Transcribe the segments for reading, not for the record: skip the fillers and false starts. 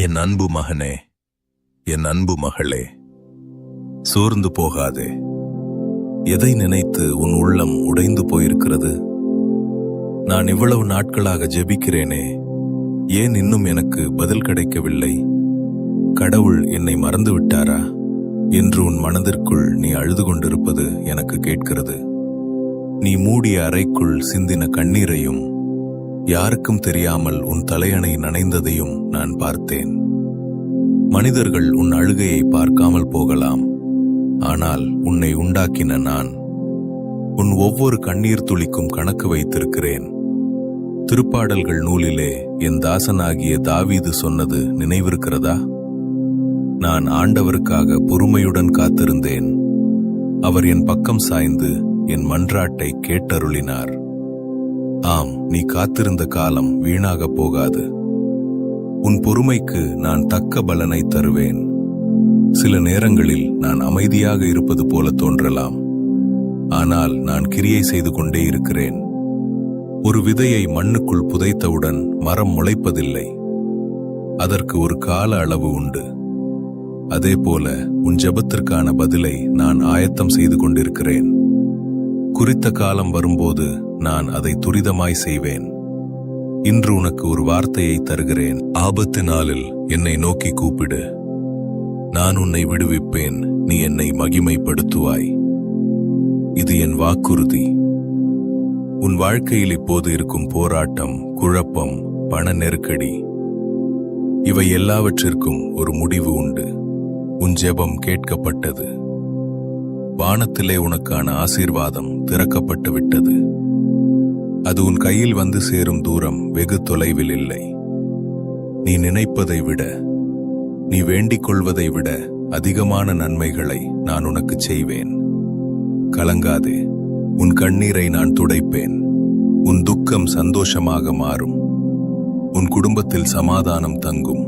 என் அன்பு மகனே, என் அன்பு மகளே, சோர்ந்து போகாதே. எதை நினைத்து உன் உள்ளம் உடைந்து போயிருக்கிறது? நான் இவ்வளவு நாட்களாக ஜெபிக்கிறேனே, ஏன் இன்னும் எனக்கு பதில் கிடைக்கவில்லை? கடவுள் என்னை மறந்து விட்டாரா என்று உன் மனதிற்குள் நீ அழுது கொண்டிருப்பது எனக்கு கேட்கிறது. நீ மூடிய அறைக்குள் சிந்தின கண்ணீரையும் யாருக்கும் தெரியாமல் உன் தலையணை நனைந்ததையும் நான் பார்த்தேன். மனிதர்கள் உன் அழுகையை பார்க்காமல் போகலாம், ஆனால் உன்னை உண்டாக்கின நான் உன் ஒவ்வொரு கண்ணீர் துளிக்கும் கணக்கு வைத்திருக்கிறேன். திருப்பாடல்கள் நூலிலே என் தாசனாகிய தாவீது சொன்னது நினைவிருக்கிறதா? நான் ஆண்டவருக்காக பொறுமையுடன் காத்திருந்தேன். அவர் என் பக்கம் சாய்ந்து என் மன்றாட்டை கேட்டருளினார். ஆம், நீ காத்திருந்த காலம் வீணாக போகாது. உன் பொறுமைக்கு நான் தக்க பலனை தருவேன். சில நேரங்களில் நான் அமைதியாக இருப்பது போல தோன்றலாம், ஆனால் நான் கிரியை செய்து கொண்டே இருக்கிறேன். ஒரு விதையை மண்ணுக்குள் புதைத்தவுடன் மரம் முளைப்பதில்லை. அதற்கு ஒரு கால அளவு உண்டு. அதேபோல உன் ஜெபத்திற்கான பதிலை நான் ஆயத்தம் செய்து கொண்டிருக்கிறேன். குறித்த காலம் வரும்போது நான் அதை துரிதமாய் செய்வேன். இன்று உனக்கு ஒரு வார்த்தையை தருகிறேன். ஆபத்து நாளில் என்னை நோக்கி கூப்பிடு, நான் உன்னை விடுவிப்பேன், நீ என்னை மகிமைப்படுத்துவாய். இது என் வாக்குறுதி. உன் வாழ்க்கையில் இப்போது இருக்கும் போராட்டம், குழப்பம், பண நெருக்கடி, இவை எல்லாவற்றிற்கும் ஒரு முடிவு உண்டு. உன் ஜெபம் கேட்கப்பட்டது. வானத்திலே உனக்கான ஆசீர்வாதம் திறக்கப்பட்டு விட்டது. அது உன் கையில் வந்து சேரும் தூரம் வெகு தொலைவில் இல்லை. நீ நினைப்பதை விட, நீ வேண்டிக் கொள்வதை விட அதிகமான நன்மைகளை நான் உனக்கு செய்வேன். கலங்காதே, உன் கண்ணீரை நான் துடைப்பேன். உன் துக்கம் சந்தோஷமாக மாறும். உன் குடும்பத்தில் சமாதானம் தங்கும்.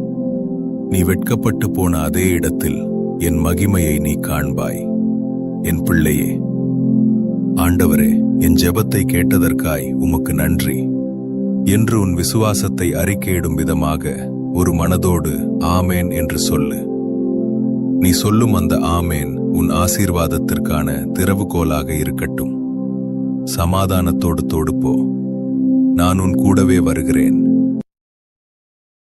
நீ வெட்கப்பட்டு போன அதே இடத்தில் என் மகிமையை நீ காண்பாய். என் பிள்ளையே, ஆண்டவரே, என் ஜெபத்தை கேட்டதற்காய் உமக்கு நன்றி என்று உன் விசுவாசத்தை அறிக்கையிடும் விதமாக ஒரு மனதோடு ஆமேன் என்று சொல்லு. நீ சொல்லும் அந்த ஆமேன் உன் ஆசீர்வாதத்திற்கான திறவுகோலாக இருக்கட்டும். சமாதானத்தோடு போ. நான் உன் கூடவே வருகிறேன்.